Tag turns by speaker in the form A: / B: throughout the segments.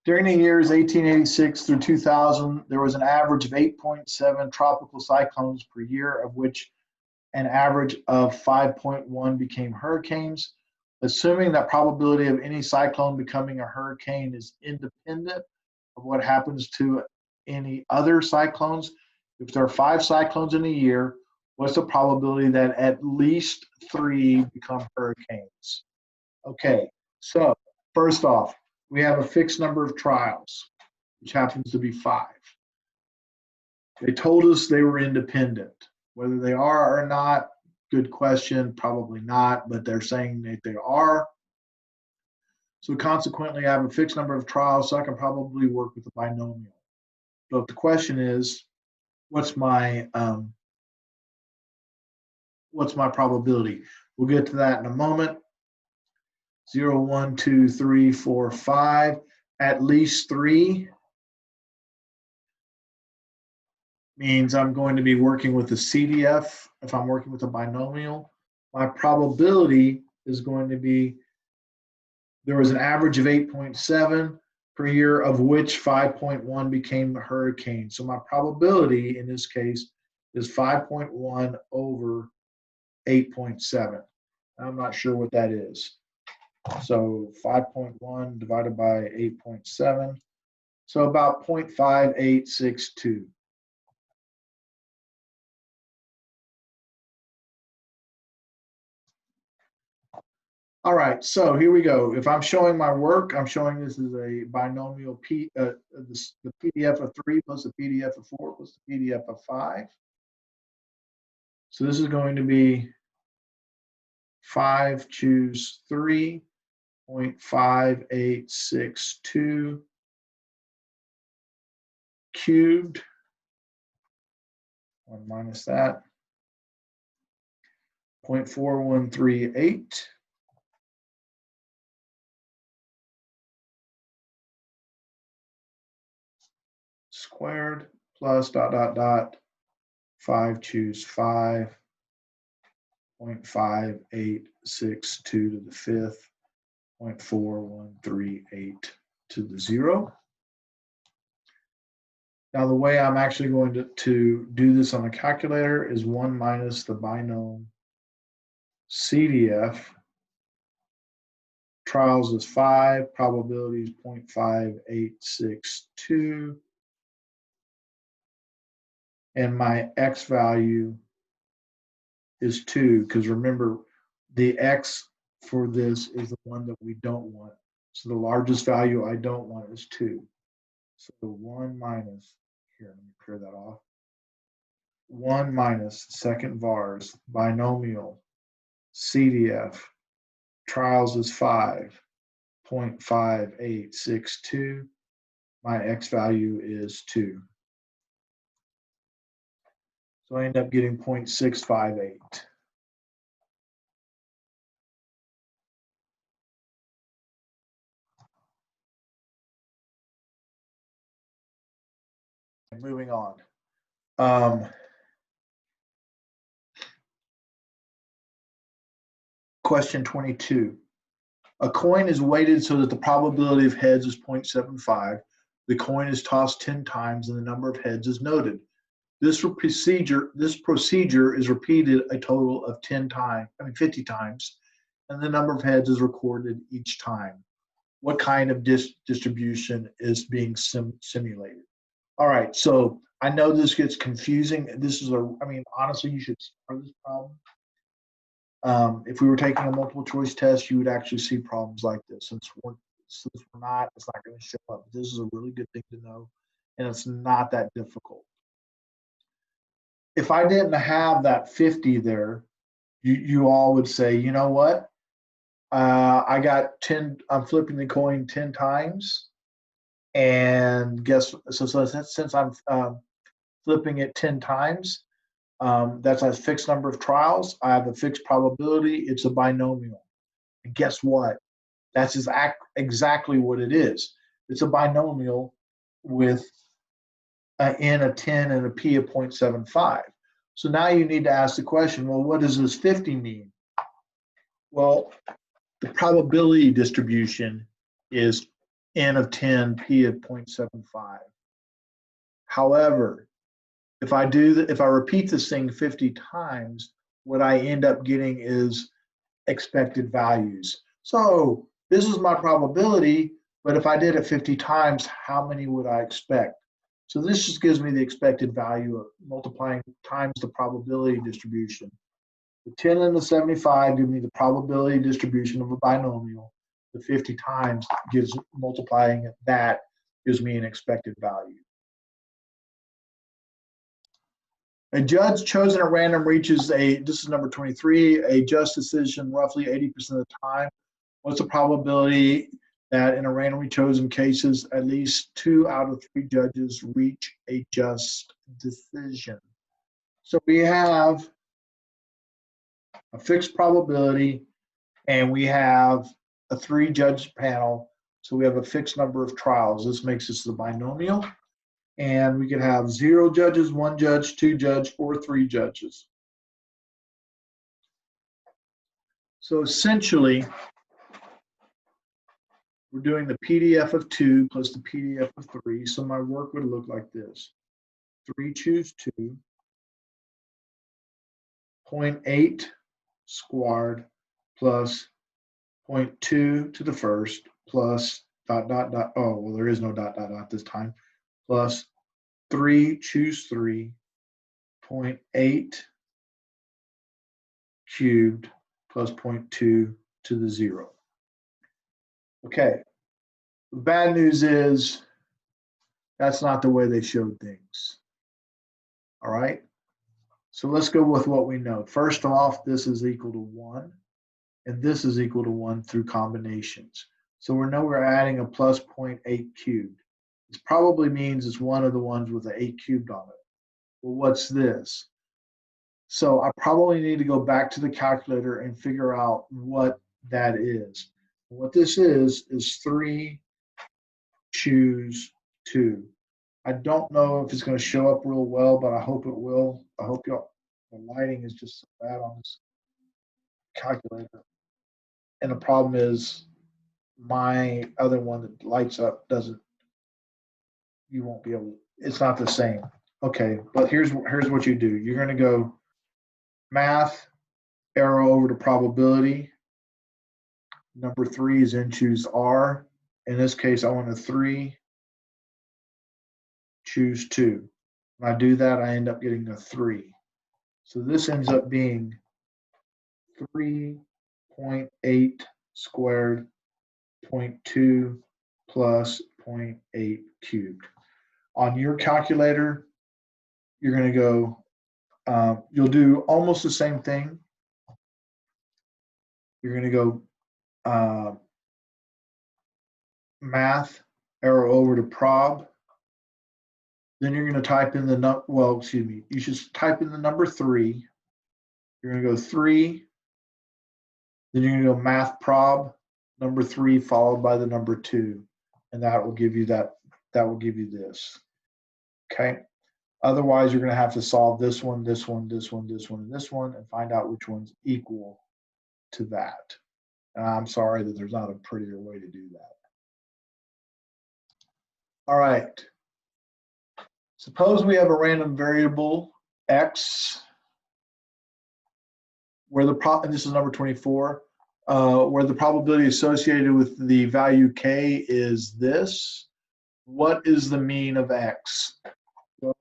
A: During the years 1886 through 2000, there was an average of 8.7 tropical cyclones per year, of which an average of 5.1 became hurricanes. Assuming that probability of any cyclone becoming a hurricane is independent of what happens to any other cyclones, if there are 5 cyclones in a year, what's the probability that at least 3 become hurricanes? Okay, so first off, we have a fixed number of trials, which happens to be 5. They told us they were independent. Whether they are or not, good question, probably not, but they're saying that they are. So consequently, I have a fixed number of trials, so I can probably work with a binomial. But the question is, what's my probability? We'll get to that in a moment. 0, 1, 2, 3, 4, 5, at least 3 means I'm going to be working with a CDF. If I'm working with a binomial, my probability is going to be, there was an average of 8.7 per year, of which 5.1 became a hurricane. So my probability in this case is 5.1 over 8.7. I'm not sure what that is. So 5.1 divided by 8.7. So about 0.5862. All right, so here we go. If I'm showing my work, I'm showing this is a binomial the PDF of 3 plus the PDF of 4 plus the PDF of 5. So this is going to be 5 choose 3, 0.5862 cubed, 1 minus that, 0.4138. Squared plus ... 5 choose 5, 0.5862 to the 5th, 0.4138 to the 0. Now the way I'm actually going to do this on a calculator is 1 minus the binom CDF. Trials is 5, probability is 0.5862. And my X value is 2, because remember, the X for this is the one that we don't want. So the largest value I don't want is 2. So 1 minus, here, let me clear that off. 1 minus second vars, binomial, CDF, trials is 5, 0.5862. My X value is 2. So I end up getting 0.658. Moving on. Question 22. A coin is weighted so that the probability of heads is 0.75. The coin is tossed 10 times and the number of heads is noted. This procedure is repeated a total of 50 times, and the number of heads is recorded each time. What kind of distribution is being simulated? All right, so I know this gets confusing. This is honestly, you should start this problem. If we were taking a multiple choice test, you would actually see problems like this. Since we're not, it's not going to show up. This is a really good thing to know, and it's not that difficult. If I didn't have that 50 there, you all would say, you know what? I got 10, I'm flipping the coin 10 times. And since I'm flipping it 10 times, that's a fixed number of trials. I have a fixed probability. It's a binomial. And guess what? That's exactly what it is. It's a binomial with an N of 10 and a P of 0.75. So now you need to ask the question, well, what does this 50 mean? Well, the probability distribution is N of 10, P of 0.75. However, if I repeat this thing 50 times, what I end up getting is expected values. So this is my probability, but if I did it 50 times, how many would I expect? So this just gives me the expected value of multiplying times the probability distribution. The 10 and the 75 give me the probability distribution of a binomial. The 50 times gives multiplying that gives me an expected value. A judge chosen at random reaches this is number 23, a just decision roughly 80% of the time. What's the probability that in a randomly chosen cases, at least 2 out of 3 judges reach a just decision? So we have a fixed probability and we have a 3-judge panel. So we have a fixed number of trials. This makes this the binomial. And we could have 0 judges, 1 judge, 2 judge, or 3 judges. So essentially, we're doing the PDF of 2 plus the PDF of 3. So my work would look like this. 3 choose 2, 0.8 squared plus 0.2 to the first plus dot, dot, dot. Oh, well, there is no dot, dot, dot this time. Plus 3 choose 3, 0.8 cubed plus 0.2 to the 0. Okay, the bad news is that's not the way they showed things. All right, so let's go with what we know. First off, this is equal to 1, and this is equal to 1 through combinations. So we know we're adding a plus 0.8 cubed. This probably means it's one of the ones with an 8 cubed on it. Well, what's this? So I probably need to go back to the calculator and figure out what that is. What this is 3 choose 2. I don't know if it's going to show up real well, but I hope it will. I hope y'all, the lighting is just so bad on this calculator. And the problem is my other one that lights up doesn't, you won't be able, it's not the same. Okay, but here's what you do. You're going to go math, arrow over to probability. Number 3 is in choose R. In this case, I want a 3, choose 2. When I do that, I end up getting a 3. So this ends up being 3.8 squared 0.2 plus 0.8 cubed. On your calculator, you're going to go, you'll do almost the same thing. You're going to go math, arrow over to prob. Then you're going to type in you should type in the number 3. You're going to go 3. Then you're going to go math prob, number 3 followed by the number 2. And that will give you that will give you this. Okay. Otherwise, you're going to have to solve this one, this one, this one, this one, and this one, and find out which one's equal to that. And I'm sorry that there's not a prettier way to do that. All right. Suppose we have a random variable x where and this is number 24, where the probability associated with the value k is this. What is the mean of x? Well,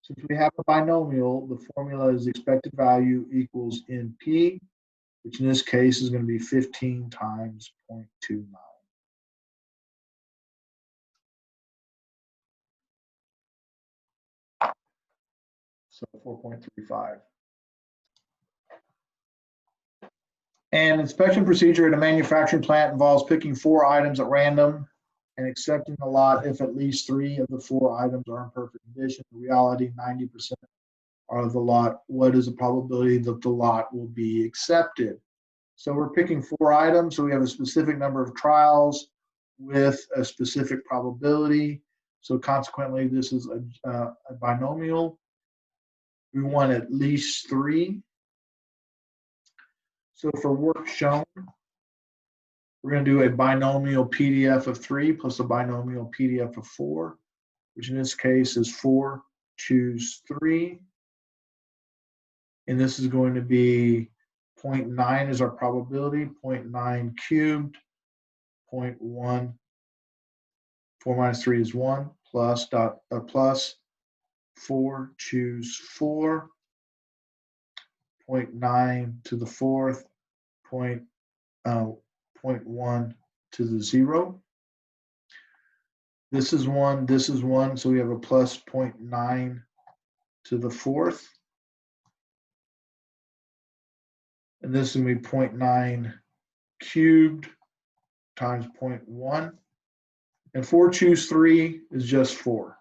A: since we have a binomial, the formula is expected value equals NP, which in this case is going to be 15 times 0.29. So 4.35. An inspection procedure at a manufacturing plant involves picking 4 items at random and accepting the lot if at least 3 of the 4 items are in perfect condition. In reality, 90% are of the lot. What is the probability that the lot will be accepted? So we're picking 4 items, so we have a specific number of trials with a specific probability. So consequently, this is a binomial. We want at least 3. So for work shown, We're going to do a binomial PDF of 3 plus a binomial PDF of 4, which in this case is 4, choose 3. And this is going to be 0.9 is our probability, 0.9 cubed, 0.1, 4 minus 3 is 1, plus 4, choose 4, 0.9 to the 4th, 0.1 to the 0. This is 1, this is 1, so we have a plus 0.9 to the 4th. And this is going to be 0.9 cubed times 0.1. And 4 choose 3 is just 4.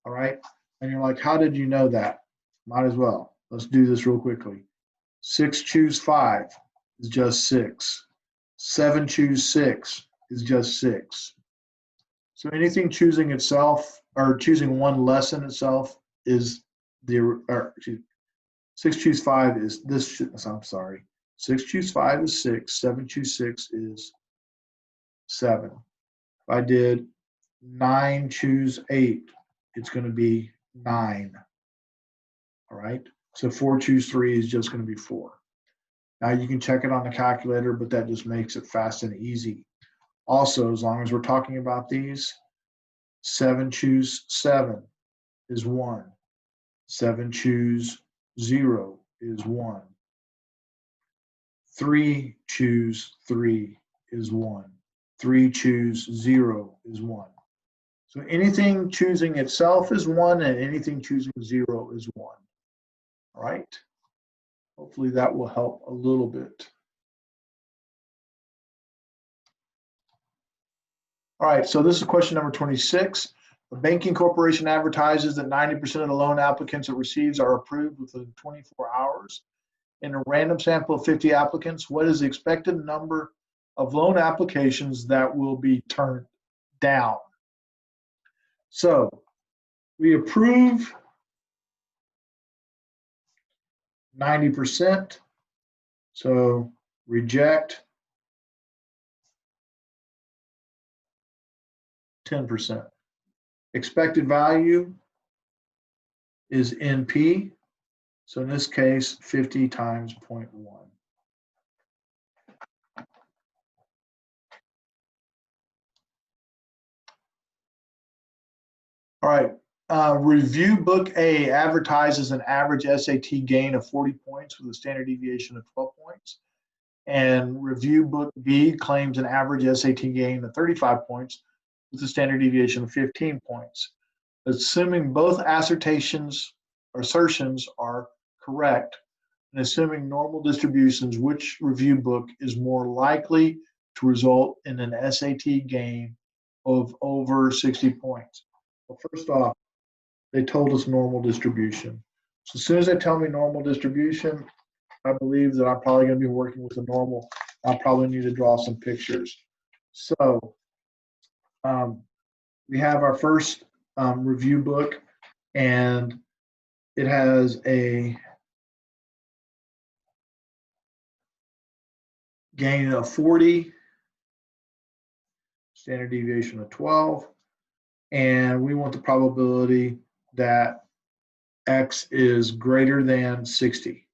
A: All right. And you're like, how did you know that? Might as well. Let's do this real quickly. 6 choose 5 is just 6. 7 choose 6 is just 6. So anything choosing itself or choosing one less than itself is the, 6 choose 5 is this, I'm sorry. 6 choose 5 is 6. 7 choose 6 is 7. If I did 9 choose 8, it's going to be 9. All right. So 4 choose 3 is just going to be 4. Now you can check it on the calculator, but that just makes it fast and easy. Also, as long as we're talking about these, 7 choose 7 is 1. 7 choose 0 is 1. 3 choose 3 is 1. 3 choose 0 is 1. So anything choosing itself is 1, and anything choosing 0 is 1. All right. Hopefully that will help a little bit. All right, so this is question number 26. The banking corporation advertises that 90% of the loan applicants it receives are approved within 24 hours. In a random sample of 50 applicants, what is the expected number of loan applications that will be turned down? So we approve 90%. So reject 10%. Expected value is NP. So in this case, 50 times 0.1. All right. Review book A advertises an average SAT gain of 40 points with a standard deviation of 12 points. And review book B claims an average SAT gain of 35 points with a standard deviation of 15 points. Assuming both assertions are correct, and assuming normal distributions, which review book is more likely to result in an SAT gain of over 60 points? Well, first off, they told us normal distribution. So as soon as they tell me normal distribution, I believe that I'm probably going to be working with a normal. I'll probably need to draw some pictures. So we have our first review book, and it has a gain of 40, standard deviation of 12, and we want the probability that X is greater than 60.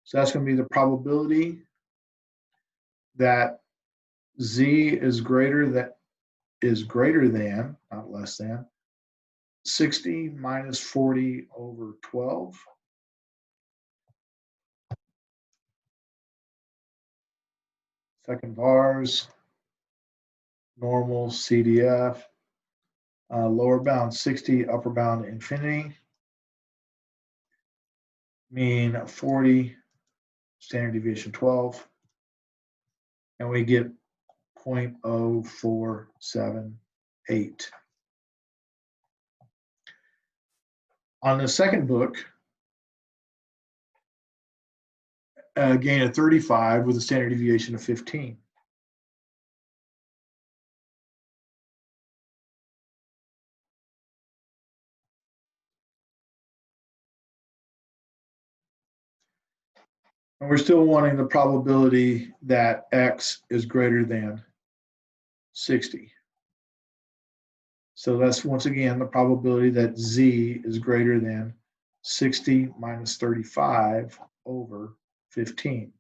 A: So that's going to be the probability that Z is greater than, not less than, 60 minus 40 over 12. Second vars, normal CDF, lower bound 60, upper bound infinity, mean 40, standard deviation 12, and we get 0.0478. On the second book, a gain of 35 with a standard deviation of 15. And we're still wanting the probability that X is greater than 60. So that's once again the probability that Z is greater than 60 minus 35 over 15.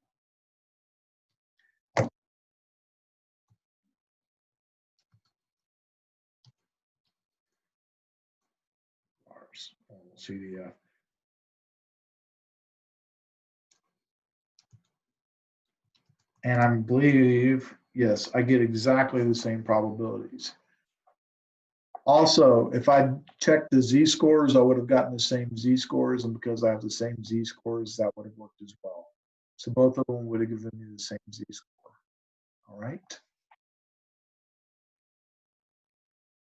A: CDF. And I believe, yes, I get exactly the same probabilities. Also, if I checked the z-scores, I would have gotten the same z-scores, and because I have the same z-scores, that would have worked as well. So both of them would have given me the same z-score. All right.